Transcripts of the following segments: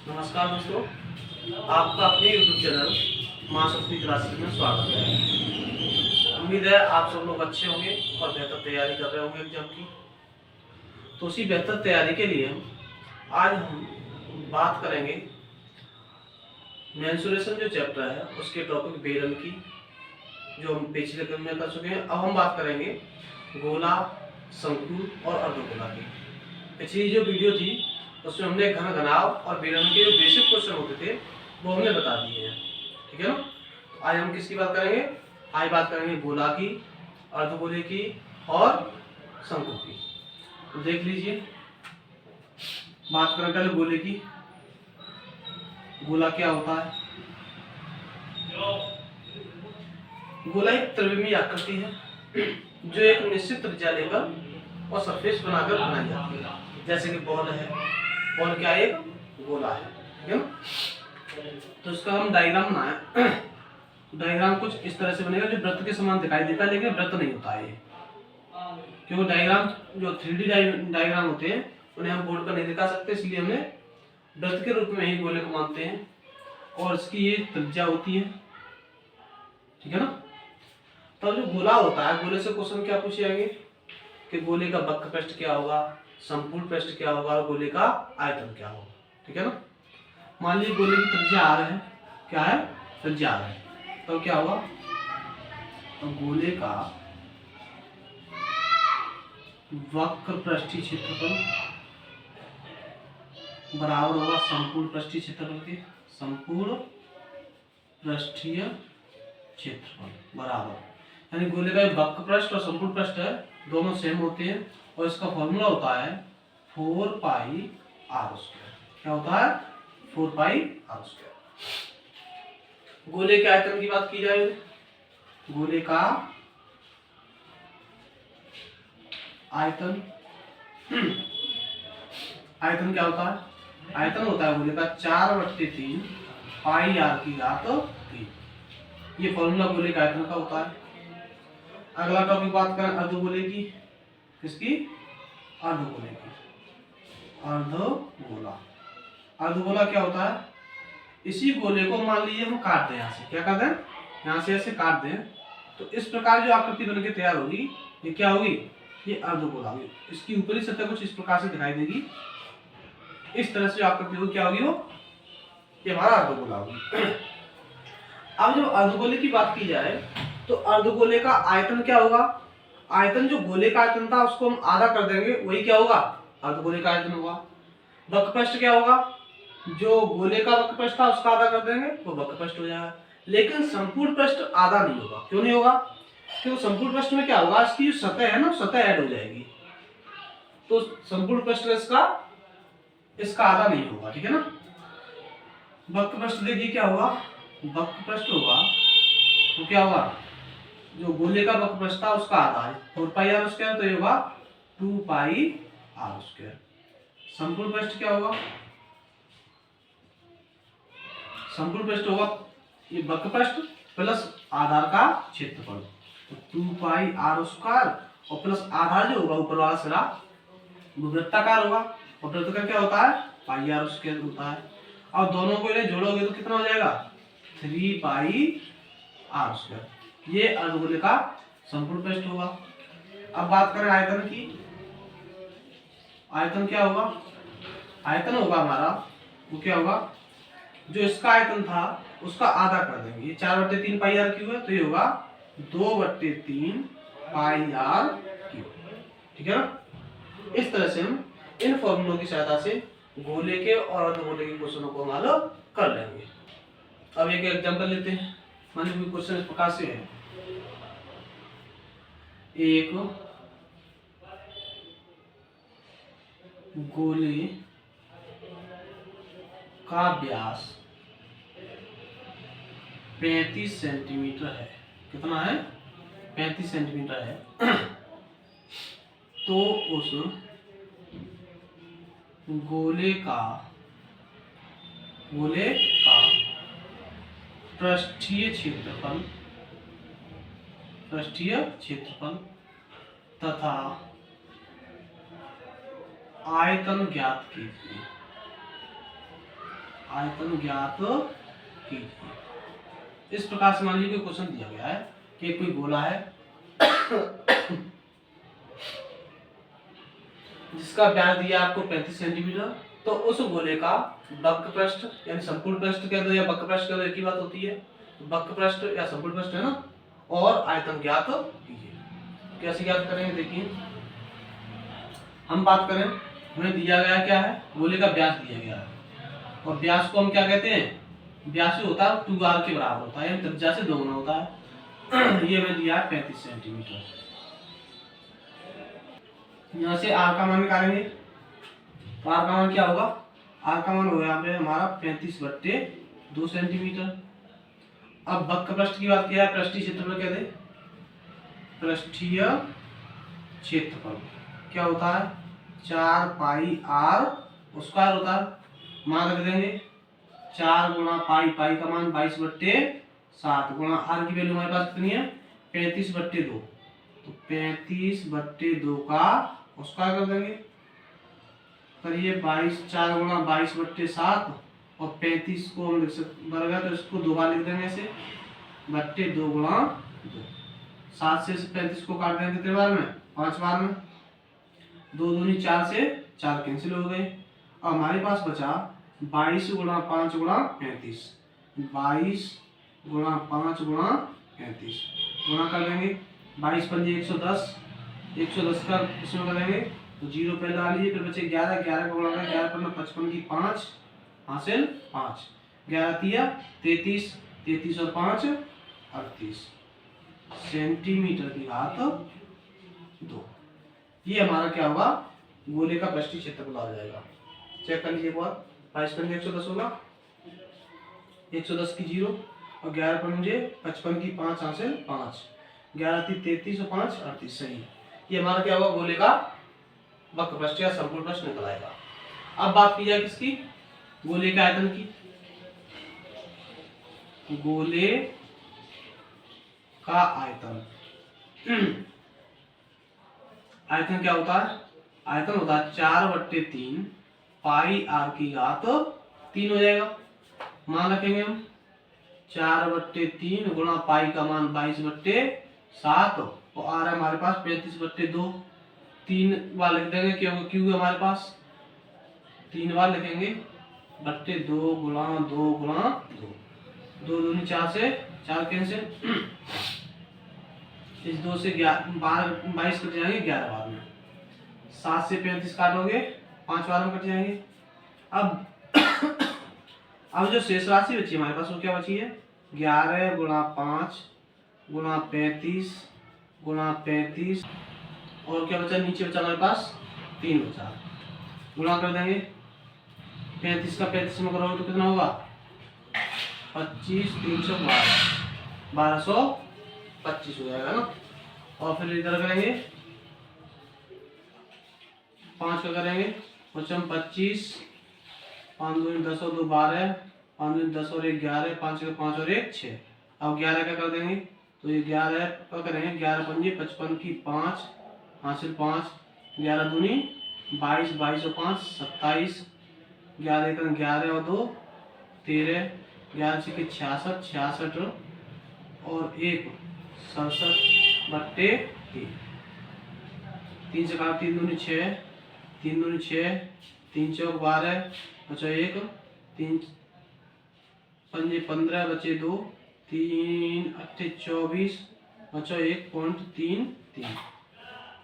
नमस्कार दोस्तों, आपका अपने YouTube चैनल माँ शक्ति क्लासेस में स्वागत है। उम्मीद है आप सब लोग अच्छे होंगे और बेहतर तैयारी कर रहे होंगे एग्जाम की। तो उसी बेहतर तैयारी के लिए आज हम बात करेंगे मेंसुरेशन जो चैप्टर है उसके टॉपिक बेलन की, जो हम पिछले क्रम में कर चुके हैं। अब हम बात करेंगे गोला, शंकु और अर्धगोला की। पिछली जो वीडियो थी उसमें हमने घन, घनाव और बेलन के जो बेसिक क्वेश्चन होते थे वो हमने बता दिए हैं, ठीक है ना। तो आज हम किसकी बात करेंगे? आज बात करेंगे गोला की, अर्धगोले की और शंकु की। तो देख लीजिए, बात करें पहले गोले की। गोला क्या होता है? गोला एक त्रिविमीय आकृति है जो एक निश्चित त्रिज्या लेकर और सरफेस बनाकर बनाई जाती है। जैसे कि बॉल है, बॉल क्या एक गोला है, ठीक है ना। तो इसका हम डायग्राम बनाए। डायग्राम कुछ इस तरह से बनेगा जो वृत्त के समान दिखाई देता है, लेकिन वृत्त नहीं होता है ये, क्योंकि डायग्राम जो 3D डायग्राम होते हैं उन्हें हम बोर्ड पर नहीं दिखा सकते, इसलिए हमें वृत्त के रूप में ही गोले को मानते हैं और इसकी ये त्रिज्या होती है, ठीक है ना। तो जो गोला होता है, गोले से क्वेश्चन क्या पूछे जाएंगे कि गोले का वक्र पृष्ठ क्या होगा, संपूर्ण पृष्ठ क्या होगा और गोले का आयतन क्या होगा, ठीक है ना। मान लीजिए गोले की त्रिज्या r है, क्या है? त्रिज्या r है, तो क्या होगा? तो गोले का वक्र पृष्ठीय क्षेत्रफल बराबर होगा संपूर्ण पृष्ठीय क्षेत्रफल के। संपूर्ण पृष्ठीय क्षेत्रफल बराबर, यानी गोले का वक्र पृष्ठ और संपूर्ण पृष्ठ है दोनों सेम होते हैं और इसका फॉर्मूला होता है 4 पाई r स्क्वायर। क्या होता है? 4 पाई r स्क्वायर। गोले के आयतन की बात की जाए, गोले का आयतन आयतन क्या होता है? आयतन होता है गोले का 4/3 पाई r की घात 3। ये फॉर्मूला गोले के आयतन का होता है। अगला टॉपिक बात करें अर्धगोले की। किसकी? अर्धगोले की। अर्धगोला, अर्धगोला क्या होता है? इसी गोले को मान लीजिए हम काट दें, यहाँ से क्या कर दें? यहाँ से ऐसे काट दें, तो इस प्रकार जो आकृति बनकर तैयार होगी ये क्या होगी? ये अर्धगोला होगी। इसकी ऊपरी सतह कुछ इस प्रकार से दिखाई देगी। इस तरह से जो आकृति होगी क्या होगी? वो ये हमारा अर्धगोला होगी। अब जब अर्धगोले की बात की जाए तो अर्धगोले का आयतन क्या होगा? आयतन जो गोले का आयतन था उसको हम आधा कर देंगे, वही क्या होगा? अर्धगोले का आयतन होगा। वक्र पृष्ठ क्या होगा? जो गोले का वक्र पृष्ठ था उसका आधा कर देंगे वो वक्र पृष्ठ हो जाएगा। लेकिन संपूर्ण पृष्ठ आधा नहीं होगा। क्यों नहीं होगा? क्योंकि संपूर्ण पृष्ठ में क्या होगा? इसकी जो सतह है ना, सतह ऐड हो जाएगी, तो संपूर्ण पृष्ठ इसका आधा नहीं होगा, ठीक है ना। वक्र पृष्ठ देखिए क्या होगा? वक्र पृष्ठ होगा तो क्या होगा? जो गोले का वक्र पृष्ठ था उसका आधा है 4 पाई r स्क्वायर, तो ये होगा 2 पाई r स्क्वायर। संपूर्ण पृष्ठ क्या होगा? संपूर्ण पृष्ठ होगा ये वक्र पृष्ठ प्लस आधार का क्षेत्रफल, तो 2 पाई r स्क्वायर और प्लस आधार जो होगा ऊपर वाला सिरा वो वृत्ताकार होगा और वृत्त का क्या होता है? पाई r स्क्वायर होता है। और दोनों को इन्हें जोड़ोगे तो कितना हो जाएगा? 3 पाई r स्क्वायर। ये अर्धगोले का संपूर्ण पृष्ठ होगा। अब बात करें आयतन की। आयतन क्या होगा? आयतन होगा हमारा, वो क्या होगा? जो इसका आयतन था उसका आधा कर देंगे। ये 4/3 पाई r क्यूब है, तो ये होगा 2/3 पाई r क्यूब, ठीक है ना। इस तरह से हम इन फॉर्मूलों की सहायता से गोले के और अर्धगोले के क्वेश्चनों को हल कर लेंगे। अब एक एग्जांपल लेते हैं। मान लीजिए क्वेश्चन इस प्रकार से है, एक गोले का व्यास 35 सेंटीमीटर है। कितना है? 35 सेंटीमीटर है। तो उस गोले का पृष्ठीय क्षेत्रफल तथा आयतन ज्ञात कीजिए। आयतन ज्ञात कीजिए। इस प्रकार से मान लीजिए कोई क्वेश्चन दिया गया है कि कोई गोला है जिसका व्यास दिया आपको 35 सेंटीमीटर, तो उस गोले का वक्र पृष्ठ यानी संपूर्ण पृष्ठ कह दो या वक्र पृष्ठ कह दो, एक ही बात होती है, वक्र पृष्ठ या संपूर्ण पृष्ठ है ना, और आयतन ज्ञात कीजिए। कैसे ज्ञात करेंगे, देखिए हम बात करें, हमें दिया गया क्या है, गोले का व्यास दिया गया है, और व्यास को हम क्या कहते हैं, व्यास जो होता है 2r के बराबर होता है, यानी त्रिज्या से दोगुना होता है। ये हमें दिया है 35 सेंटीमीटर। यहाँ से r का मान निकालेंगे, तो r का मान क्या होगा, r का मान होगा यहाँ पे हमारा 35/2 सेंटीमीटर। अब वक्र पृष्ठ की बात किया है, पृष्ठीय क्षेत्रफल कहते हैं, पृष्ठीय क्षेत्रफल क्या होता है 4 पाई r स्क्वायर होता है, मान रख देंगे 4 गुणा पाई, पाई का मान 22/7 गुणा r की वैल्यू हमारे पास कितनी है 35/2, तो 35/2 का स्क्वायर कर देंगे, करिए 4 गुणा 22/7 और 35 को हम लिख सकते वर्ग है तो इसको 2 बार लिख देंगे ऐसे, बट्टे 2 गुणा 2, 7 से 35 को काट देंगे कितने बार में 5 बार में, 2 दूनी 4 से 4 कैंसिल हो गए, और हमारे पास बचा 22 गुणा 5 गुणा 35, 22 गुणा 5 गुणा 35 गुणा कर देंगे, 22 पंजे 110, 110 का इसमें करेंगे तो 0 पहले आ लीजिए, फिर बचे 11, 11 को गुणा करें 11 पर 55 की 5 हासिल 5, 11 तिया 33, 33 और 5 38 सेंटीमीटर की घात 2। ये हमारा क्या होगा, गोले का पृष्ठीय क्षेत्रफल आ जाएगा। चेक कर लीजिए एक बार, 22 पंजे 110 होगा, 110 की 0 और 11 पर मुझे 55 की 5 हासिल 5, 11 थी 33 और 5 38 सही। ये हमारा क्या होगा, गोले का वक्र पृष्ठ या संपूर्ण पृष्ठ निकल आएगा। अब बात की जाए किसकी, गोले के आयतन की। गोले का आयतन आयतन क्या होता है, आयतन होता है 4/3 पाई r की घात 3 हो जाएगा। मान रखेंगे हम 4/3 गुणा पाई का मान 22/7 और r है हमारे पास 35/2, 3 बार लिख देंगे क्योंकि क्यू है हमारे पास, 3 बार लिखेंगे बट्टे 2 गुणा 2 गुणा 2, 2 दूनी 4 से 4 कैंसिल, इस 2 से 22 कट जाएंगे 11 बार में, 7 से 35 काटोगे 5 बार में कट जाएंगे। अब जो शेष राशि बची हमारे पास वो क्या बची है, 11 गुणा 5 गुणा 35 गुणा 35 और क्या बचा, नीचे बचा हमारे पास 3 बचा, गुणा कर देंगे 35 का 35 में करोगे तो कितना होगा 25, 312, 1225 हो जाएगा ना। और फिर इधर करेंगे 5 का करेंगे, 25, 5 दूनी 10 और 2 12, 5 दूनी 10 और 1 11, 5 का 5 और 1 6। अब 11 का कर देंगे तो ये 11 का करेंगे, 11 पंजे 55 की 5 हासिल 5, 11 दूनी 22, 22 और 5 27, 11 का 11 और 2 13, 11 से 66, 66 और 1 67/3, 3 से काट 3 दूनी 6, 3 दूनी 6, 3 चौक 12 बचा 1, 3 पंजे 15 बचे 2, 3 अट्ठे 24 बचा 1.33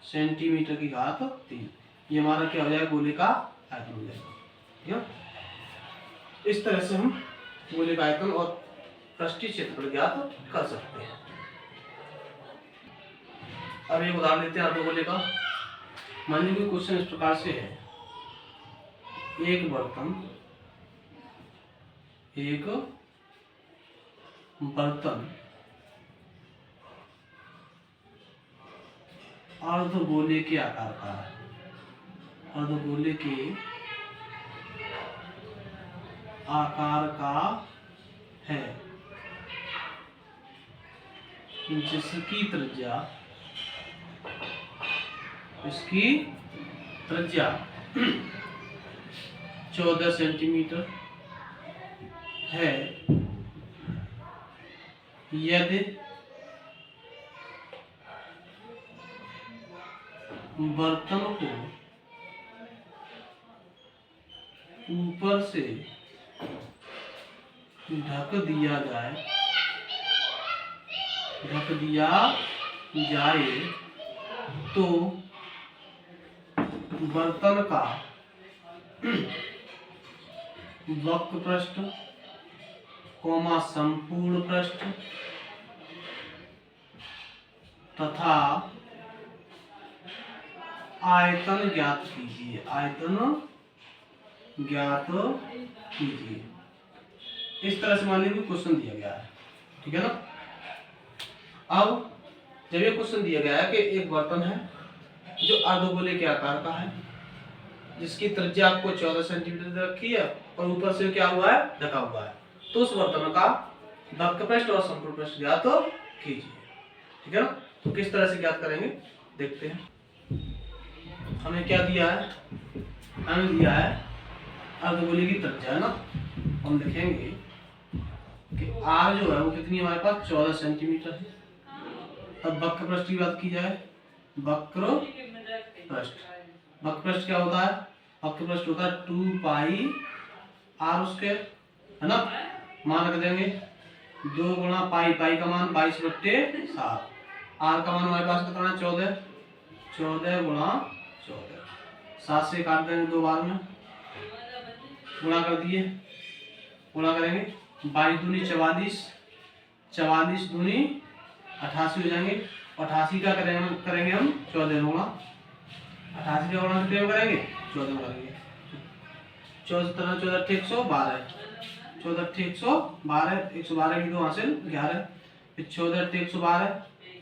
सेंटीमीटर की घात 3। ये हमारा क्या हो जाएगा, गोले का आयतन हो जाएगा। ठीक है, इस तरह से हम गोले का आयतन और पृष्ठीय क्षेत्रफल ज्ञात कर सकते हैं। अब एक उदाहरण लेते हैं अर्धगोले का। मान लीजिए क्वेश्चन इस प्रकार से है, एक बर्तन अर्धगोले के आकार का है, अर्धगोले के आकार का है, जिसकी त्रिज्या इसकी त्रिज्या 14 सेंटीमीटर है यदि बर्तन को ऊपर से ढक दिया जाए तो बर्तन का वक्र पृष्ठ, संपूर्ण पृष्ठ तथा आयतन ज्ञात कीजिए। इस तरह से मान लीजिए क्वेश्चन दिया गया है, ठीक है ना। अब जब ये क्वेश्चन दिया गया है कि एक बर्तन है जो अर्धगोले के आकार का है, जिसकी त्रिज्या आपको 14 सेंटीमीटर रखी है और ऊपर से क्या हुआ है, ढका हुआ है, तो उस बर्तन का वक्र पृष्ठ और संपूर्ण पृष्ठ ज्ञात कीजिए, ठीक है ना। तो किस तरह से ज्ञात करेंगे देखते हैं। हमें क्या दिया है, हमें दिया है अर्धगोले की त्रिज्या है ना। हम लिखेंगे कि r जो है वो कितनी हमारे पास 14 सेंटीमीटर है। अब वक्र पृष्ठ की बात की जाए, वक्र पृष्ठ क्या होता है, वक्र पृष्ठ होता है 2 पाई r स्क्वायर है ना। मान रख देंगे 2 गुणा पाई का मान 22/7, r का मान हमारे पास कितना है 14 गुणा 14, 7 से काट देंगे 2 बार में, गुणा कर दिए, गुणा करेंगे 22 दूनी 44, 44 दूनी 88 हो जाएंगे। 88 का करेंगे हम 14 गुणा, 88 का गुणा कितने में करेंगे 14 में करेंगे। 14 14 112, 14 112, 112 की 2 हासिल 11, फिर 14 112,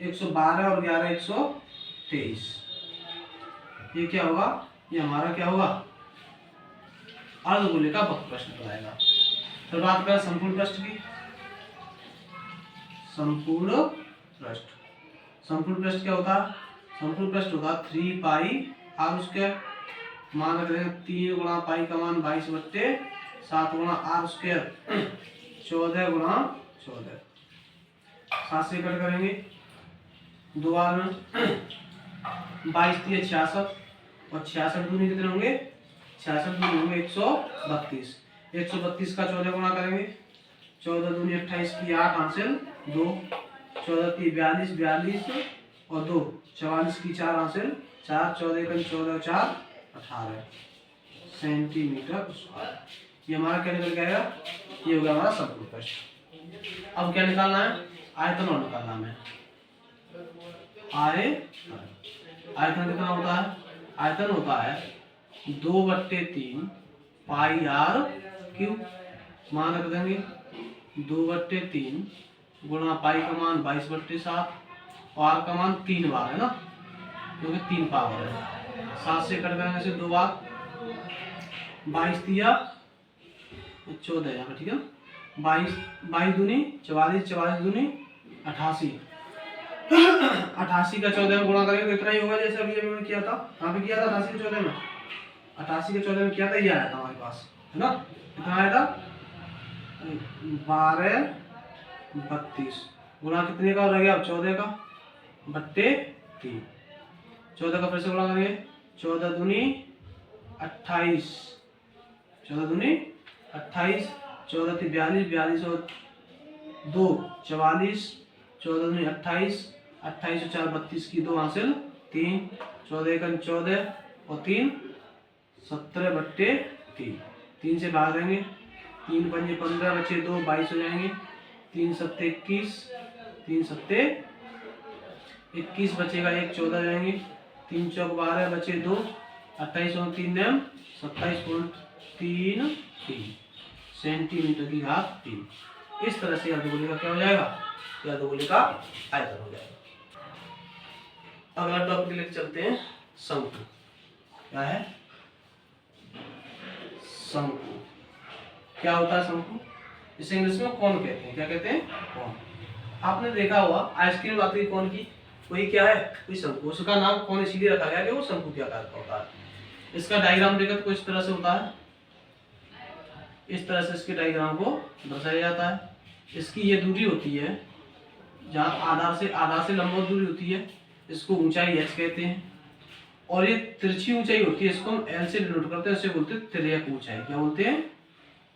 112 और 11 123। ये क्या होगा, ये हमारा क्या होगा अर्धगोले का वक्र पृष्ठ बनाएगा। तो बात करें संपूर्ण पृष्ठ की, संपूर्ण पृष्ठ क्या होता है, संपूर्ण पृष्ठ होता है 3 पाई r स्क्वायर, मान रख देंगे 3 गुणा पाई का मान 22/7 गुणा r स्क्वायर 14 गुणा 14, 7 से कट करेंगे 2 बार में 22 3 66 और 66 दूनी कितने होंगे, 66 दूनी होंगे 132, 132 का 14 गुणा करेंगे, 14 दूनी 28 की 8 हासिल 2, 14 की 42 42 और 2 44 की 4 हासिल 4, 14 का 14 4 18 सेंटीमीटर स्क्वायर। ये हमारा क्या निकल गया, ये हो गया हमारा संपूर्ण पृष्ठ। अब क्या निकालना है, आयतन और निकालना है। आयतन कितना होता है, आयतन होता है 2/3 पाई r क्यूब, मान रख देंगे 2/3 गुणा पाई का मान 22/7 और r का मान 3 बार है ना, क्योंकि 3 पावर है। 7 से कट करेंगे से 2 बार, 22 दिया 14 यहाँ पे, ठीक है ना। 22 दूनी 44, 44 दूनी 88, 88 का 14 में गुणा करेंगे तो इतना ही होगा जैसे अभी हमने किया था, यहाँ पे किया था 88 के 14 में, 88 के 14 में किया था, ये आया था हमारे पास है ना। कितना आया था 12/32 गुणा कितने का रह गया, 14 का बट्टे 3, 14 का फिर से गुणा करेंगे, 14 दूनी 28, 14 दूनी 28, 14 थी 42, 42 और 2 44, 14 दूनी 28, 28 और 4 32 की 2 हासिल 3, 14 का 14 और 3 17/3, 3 से भाग देंगे, 3 पंजे 15 बचे 2 22 हो जाएंगे, 3 सत्ते 21, 3 सत्ते 21 बचेगा 1 14 जाएंगे, 3 चौक 12 बचे 2, 28 और 3 नम 27.33 सेंटीमीटर की घात 3। इस तरह से अर्धगोले का क्या हो जाएगा, अर्धगोले का आयतन हो जाएगा। अगला टॉपिक लेकर चलते हैं, शंकु। क्या है शंकु, क्या होता है शंकु, इसे इंग्लिश में कौन कहते हैं, क्या कहते हैं कौन। आपने देखा होगा आइसक्रीम बात कौन की, वही क्या है, वही शंकु। उसका नाम कौन इसीलिए रखा गया कि वो शंकु के आकार का होता है। इसका डायग्राम देखा तो कुछ तरह से होता है, इस तरह से इसके डायग्राम को दर्शाया जाता है। इसकी ये दूरी होती है जहाँ आधार से लंबवत दूरी होती है, इसको ऊंचाई h कहते हैं। और ये तिरछी ऊंचाई होती है, इसको हम L से डिनोट करते हैं, इसे बोलते हैं तिर्यक ऊंचाई। क्या बोलते हैं?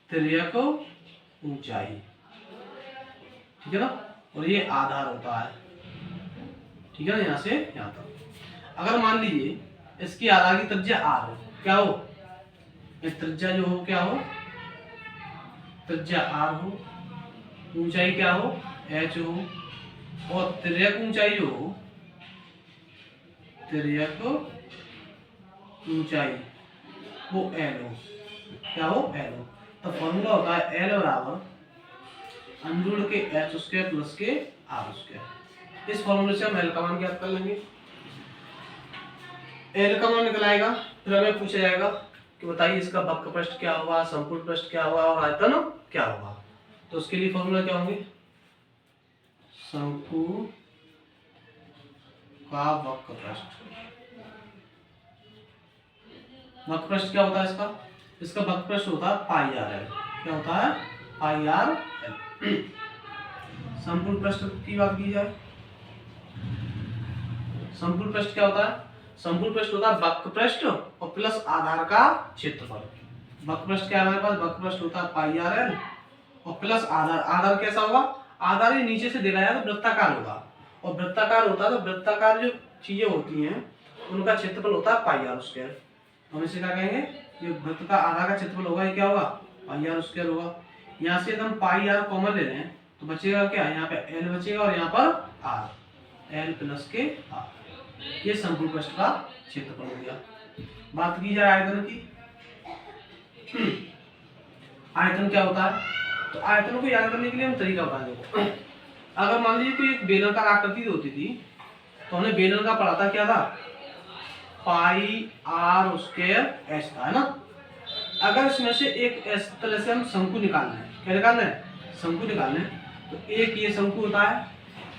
तिर्यक ऊंचाई, ठीक है ना। और ये आधार होता है, ठीक है ना, यहाँ से यहाँ तक। अगर मान लीजिए इसकी आधार की त्रिज्या r हो, क्या हो, त्रिज्या जो हो क्या हो, त्रिज्या r हो, ऊंचाई क्या हो, h हो, और तिर्यक ऊंचाई जो हो, तिर्यक ऊंचाई वो L हो, क्या हो, L हो। तो फॉर्मूला होता है L बराबर अंडर रूट के h स्क्वायर प्लस के r स्क्वायर। इस फॉर्मूले से हम L का मान ज्ञात कर लेंगे। L का मान निकल आएगा, फिर हमें पूछा जाएगा कि बताइए इसका वक्र पृष्ठ क्या होगा, संपूर्ण पृष्ठ क्या होगा और आयतन क्या होगा। तो उसके लिए फॉर्मूला क्या होंगे, शंकु का वक्र पृष्ठ। वक्र पृष्ठ क्या होता है इसका, इसका वक्र पृष्ठ होता है पाई आर एल। क्या होता है, पाई आर एल। संपूर्ण पृष्ठ की बात की जाए, संपूर्ण पृष्ठ क्या होता है, संपूर्ण पृष्ठ होता है वक्र पृष्ठ और प्लस आधार का क्षेत्रफल। वक्र पृष्ठ क्या है हमारे पास, वक्र पृष्ठ होता है पाई आर एल और प्लस आधार। आधार कैसा होगा, आधार ये नीचे से देखा जाए तो वृत्ताकार होगा, और वृत्ताकार होता है तो वृत्ताकार जो चीजें होती हैं उनका क्षेत्रफल होता है पाई आर स्क्वायर। हम इसे क्या कहेंगे, ये वृत्त का आधा का क्षेत्रफल होगा, ये क्या होगा, पाई आर स्क्वायर होगा। यहाँ से हम पाई आर कॉमन ले रहे हैं तो बचेगा क्या, यहाँ पे एल बचेगा और यहाँ पर आर, एल प्लस के आर। ये संपूर्ण पृष्ठ का क्षेत्रफल हो गया। बात की जाए आयतन की, आयतन क्या होता है, तो आयतन को याद करने के लिए हम तरीका बताएं। देखो, अगर मान लीजिए कोई एक बेलनाकार आकृति होती थी तो हमने बेलन का पढ़ा था, क्या था, पाई आर स्क्वायर एच था, है ना। अगर इसमें से एक इस तरह से हम शंकु निकालना है, क्या निकालना है, शंकु निकालना है, तो एक ये शंकु होता है,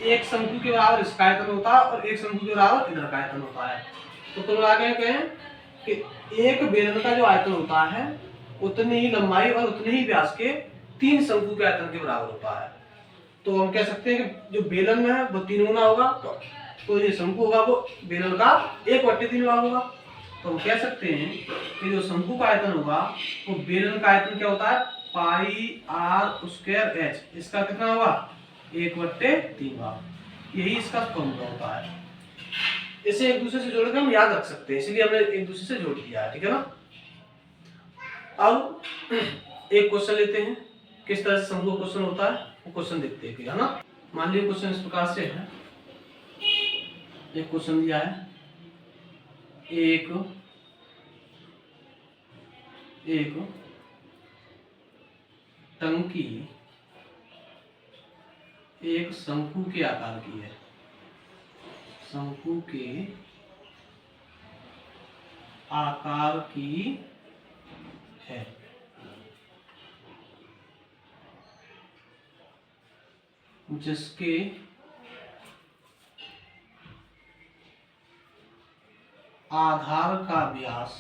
एक शंकु के बराबर इसका आयतन होता है और एक शंकु के बराबर इधर का आयतन होता है। तो कुल मिला के कहें कि एक बेलन का जो आयतन होता है उतनी ही लंबाई और उतने ही व्यास के 3 शंकु के आयतन के बराबर होता है। तो हम कह सकते हैं कि जो बेलन में है वो 3 गुना होगा, तो ये शंकु होगा वो बेलन का 1/3 भाग होगा। तो हम कह सकते हैं कि जो शंकु का आयतन होगा वो बेलन का आयतन क्या होता है, पाई आर स्क्वायर एच, इसका कितना होगा, 1/3 भाग। यही इसका फॉर्मूला होता है। इसे एक दूसरे से जोड़कर हम याद रख सकते हैं, इसलिए हमने एक दूसरे से जोड़ दिया है, ठीक है ना। अब एक क्वेश्चन लेते हैं, किस तरह से शंकु का क्वेश्चन होता है वो क्वेश्चन देखते हैं, है ना। मान लीजिए क्वेश्चन इस प्रकार से है, एक क्वेश्चन दिया है, एक टंकी एक शंकु के आकार की है, शंकु के आकार की है, जिसके आधार का व्यास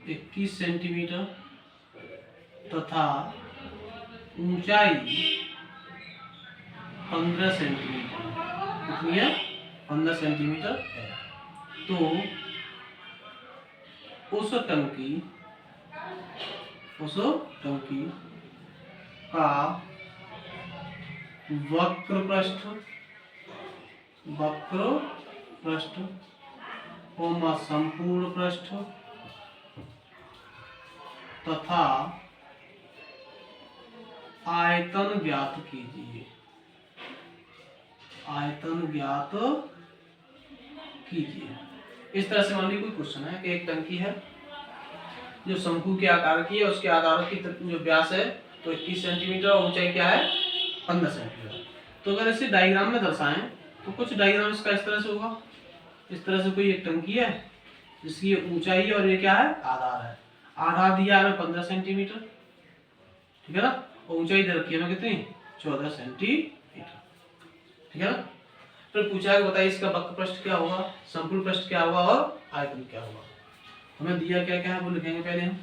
21 सेंटीमीटर तथा ऊंचाई 15 सेंटीमीटर, कितनी है, 15 सेंटीमीटर है। तो उस टंकी का वक्र पृष्ठ संपूर्ण पृष्ठ तथा आयतन ज्ञात कीजिए, इस तरह से मान लीजिए कोई क्वेश्चन है कि एक टंकी है जो शंकु के आकार की है, उसके आधार की जो व्यास है तो 21 सेंटीमीटर और ऊंचाई क्या है, 15 सेंटीमीटर। तो अगर इसे डायग्राम में दर्शाएं तो कुछ डायग्राम इसका इस तरह से होगा, इस तरह से कोई एक टंकी है जिसकी ऊंचाई है और ये क्या है, आधार है। आधार दिया है 15 सेंटीमीटर, ठीक है ना, और ऊंचाई दे रखी है हमें कितनी, 14 सेंटीमीटर, ठीक है ना। फिर पूछा है कि बताइए इसका वक्र पृष्ठ क्या होगा, संपूर्ण पृष्ठ क्या होगा और आयतन क्या होगा। हमें दिया क्या क्या है वो लिखेंगे पहले हम।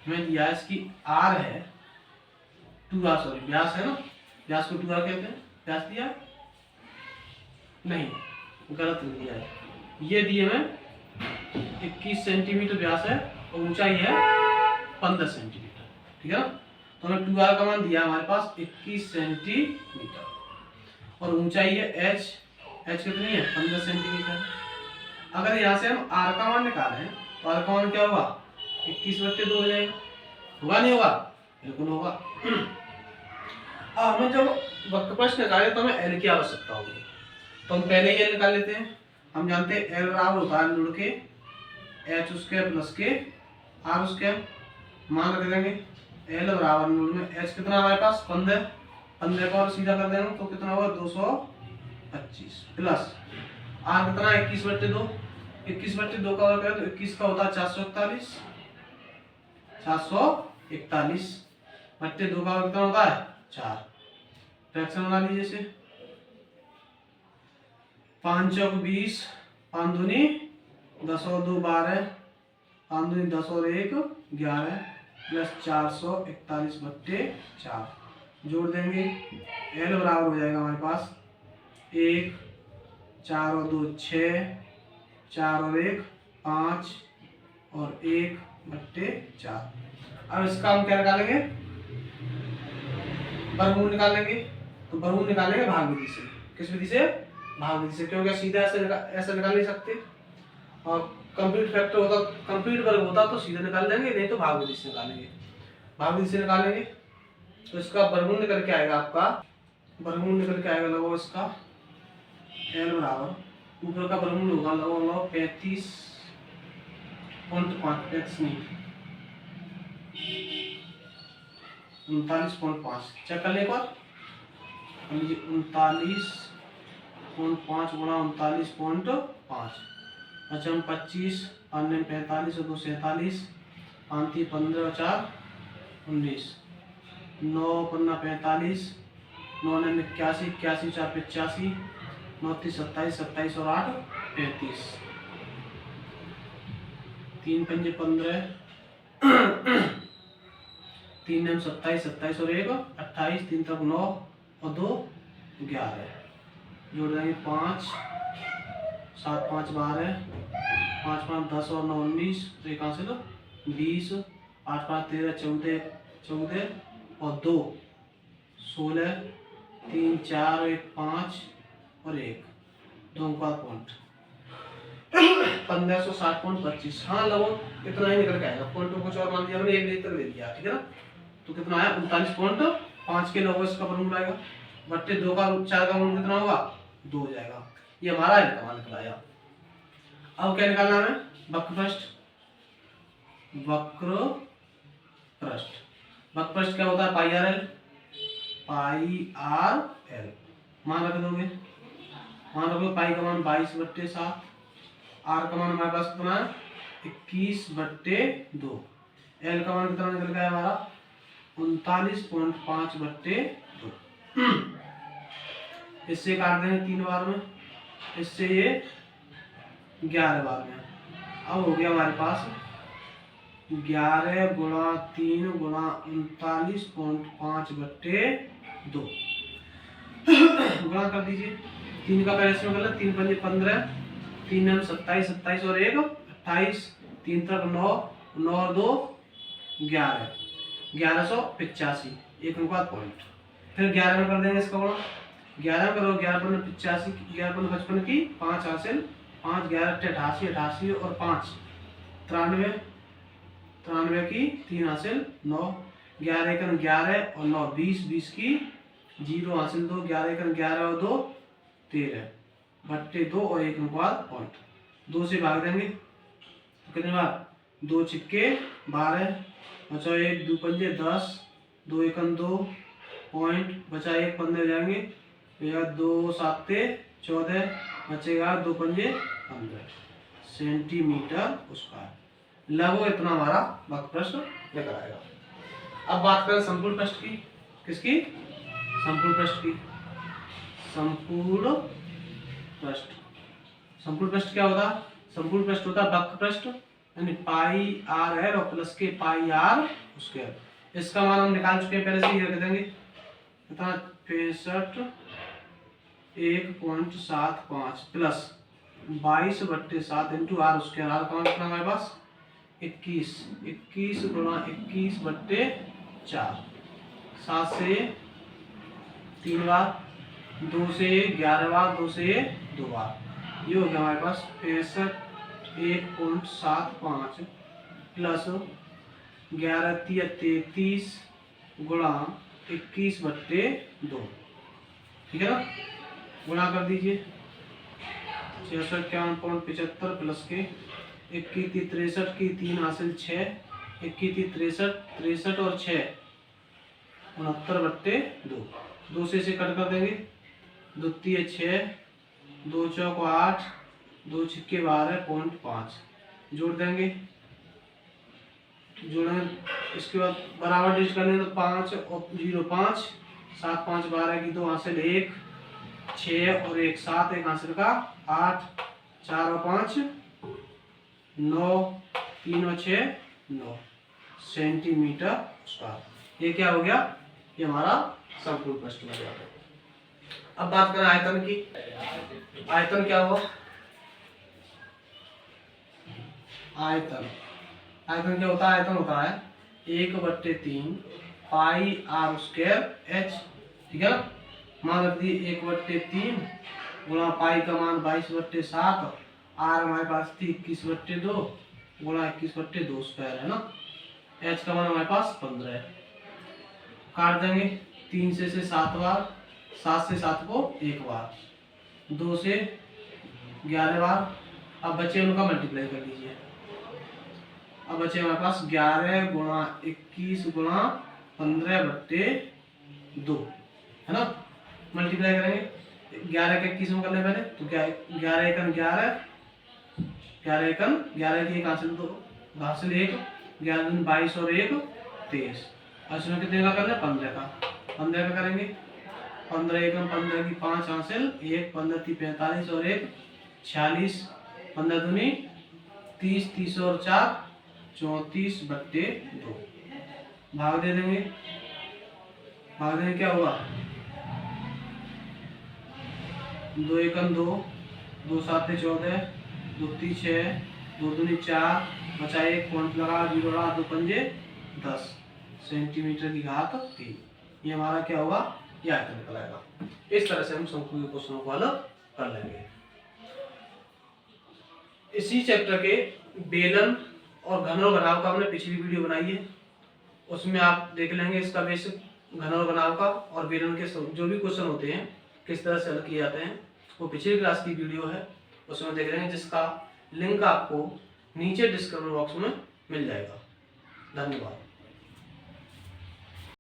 हमें दिया है इसकी आर है 2r, सॉरी व्यास है ना, व्यास को 2r कहते हैं। व्यास दिया है? नहीं, गलत लिख दिया है। ये दिए हमें 21 सेंटीमीटर व्यास है और ऊंचाई है 15 सेंटीमीटर, ठीक है ना। तो हमें 2r का मान दिया हमारे पास 21 सेंटीमीटर और ऊंचाई है h कितनी है 15 सेंटीमीटर। अगर यहाँ से हम r का मान निकालें तो r का मान क्या होगा 21/2 हो जाएगा, होगा नहीं होगा? बिल्कुल होगा। अब हमें जब वक्र प्रश्न निकाले तो हमें l की आवश्यकता होगी, तो हम पहले ही l निकाल लेते हैं। हम जानते हैं l बराबर होता है लुढ़ के h उसके प्लस के r उसके, मान रख देंगे l बराबर लुढ़ में h कितना हमारे पास 15 को और सीधा कर देंगे तो कितना होगा 225 प्लस r कितना 21/2, 21/2 का वर्ग करें तो 21 का होता है 441 बट्टे 2 का वर्ग कितना होता है 4। फ्रैक्शन बना लीजिए इसे, 5 चौक 20, 5 दूनी 10 और 2 12, 5 दूनी 10 और 1 11 प्लस 441/4 जोड़ देंगे। l बराबर हो जाएगा हमारे पास 1, 4 और 2 6, 4 और 1 5 और 1/4। अब इसका हम क्या निकालेंगे, वर्गमूल निकालेंगे। तो वर्गमूल निकालेंगे भाग विधि से। किस विधि से? भाग विधि से, क्योंकि सीधा ऐसे निकाल नहीं सकते। और कंप्लीट फैक्टर होता, कंप्लीट वर्ग होता तो सीधे निकाल देंगे, नहीं तो भाग विधि से निकालेंगे। भाग विधि से निकालेंगे तो इसका वर्गमूल निकल के आएगा, आपका वर्गमूल निकल के आएगा लगभग इसका l बराबर ऊपर का वर्गमूल होगा लगभग 39.5 चेक कर ले एक बार। 39.5 गुणा 39.5 अच्छा हम 25 5 45 और 2 47 5 15 और 4 19 9 15 45 9 81 81 4 85 9 27 27 और 8 35 3 पंजे 15 3 9 27 27 और 1 28 3 तक 9 और 2 11 जोड़ देंगे 5 7 5 12 5 5 10 और 9 19 तो एक हासिल 20 8 5 13 14 और 2 16 3 4 1 5 और 1 2 का पॉइंट 1560.25। हाँ लगभग इतना ही निकल के आएगा, पॉइंट कुछ और मान लिया हमने 1 तक ले लिया, ठीक है ना। तो कितना आया 39.5 के लगभग इसका वर्गमूल आएगा बट्टे 2 का 4 का वर्गमूल कितना होगा 2 हो जाएगा। ये हमारा मान निकल आया। अब क्या निकालना है वक्र पृष्ठ। वक्र पृष्ठ क्या होता है पाई आर एल मान रख दोगे, पाई का मान 22/7, आर का मान हमारे पास कितना है 21/2, एल का मान कितना निकल गया हमारा 39.5/2। इससे काट देंगे 3 बार में, इससे ये 11 बार में। अब हो गया हमारे पास 11 गुणा 3 गुणा 39.5/2 गुणा कर दीजिए। 3 का पहले इसमें कर 3 पंजे 15 3 9 27 27 और 1 28 3 तक 9 9 और 2 11 1185 एक अनुपात पॉइंट। फिर 11 में कर देंगे इसका गुणा, 11 करो 11 पर 85 11 पर 55 की 5 हासिल 5 11 88 88 और 5 93 93 की 3 हासिल 9 11 1 11 और 9 20 20 की 0 हासिल 2 11 1 11 और 2 13 बट्टे 2 और 1 अनुपात पॉइंट। 2 से भाग देंगे तो कितने बार 2 छिक्के 12 बचा 1 2 पंजे 10 2 1 2 पॉइंट बचा 1 15 हो जाएंगे 2 7 14 बचेगा 2 पंजे 15 सेंटीमीटर स्क्वायर। लगभग इतना हमारा वक्र प्रश्न निकल आएगा। अब बात करें संपूर्ण पृष्ठ की। किसकी? संपूर्ण पृष्ठ की। संपूर्ण पृष्ठ क्या होता है? संपूर्ण पृष्ठ होता है वक्र पृष्ठ यानी पाई आर है और प्लस के पाई आर स्क्वायर। इसका मान हम निकाल चुके हैं पहले से ही, रख देंगे कितना 65.75 plus 22/7 into r square. R का मान कितना हमारे पास 21 21 गुणा 21/4, 7 से 3 बार, 2 से 11 बार, 2 से 2 बार, ये हो गया हमारे पास 65.75 प्लस 11×33 गुणा 21/2, ठीक है ना। गुणा कर दीजिए 651.75 प्लस के 21×63 की 3 हासिल 6, 21×63 और 6 69/2, 2 से इसे कट कर देंगे, 2 3 6, 2 4 8, 2 6 12.5 जोड़ देंगे। जोड़ेंगे इसके बाद बराबर डिजिट करने तो 5 और 0 5, 7 5 12 की 2 हासिल 1, 6 और 1 7, 1 हासिल का 8, 4 और 5 9, 3 और 6 9 सेंटीमीटर स्क्वायर। ये क्या हो गया, ये हमारा संपूर्ण प्रश्न बन जाता है। अब बात करें आयतन की। आयतन क्या हुआ, आयतन क्या होता है, आयतन होता है 1/3 पाई आर स्क्वायर एच, ठीक है ना। मान रख दिए 1/3 गुणा पाई का मान 22/7, आर हमारे पास थी 21/2 गुणा 21/2 स्क्वायर है ना। एच का मान हमारे पास 15 है। काट देंगे 3 से 7 बार, 7 से 7 को 1 बार, 2 से 11 बार। अब बचे उनका मल्टीप्लाई कर लीजिए। अब बचे हमारे पास 11 गुणा 21 गुणा 15/2 है ना। मल्टीप्लाई करेंगे 11 के 21 में कर ले पहले, तो क्या 11 एकम 11, 11 एकम 11 की 1 हासिल 2 हासिल 1, 11 दूनी 22 और 1 23, और इसमें कितने का करना है 15 का, 15 का करेंगे। 15 एकम 15 की 5 हासिल 1, 15 3 45 और 1 46, 15 दूनी 30, 30 और 4 34/2, भाग दे देंगे। भाग देंगे क्या होगा 2 एकम 2, 2 7 14, 2 3 6, 2 दूनी 4, बचा 1 पॉइंट लगा 0 लगा 2 पंजे 10 सेंटीमीटर की घात 3। ये हमारा क्या होगा, ये आयतन निकल आएगा। इस तरह से हम समकोणीय क्वेश्चनों को हल कर लेंगे। इसी चैप्टर के बेलन और घन और घनाभ का हमने पिछली वीडियो बनाई है, उसमें आप देख लेंगे इसका बेसिक घन और घनाभ का और बेलन के जो भी क्वेश्चन होते हैं किस तरह से हल किए जाते हैं, वो पिछली क्लास की वीडियो है, उसमें देख लेंगे, जिसका लिंक आपको नीचे डिस्क्रिप्शन बॉक्स में मिल जाएगा। धन्यवाद।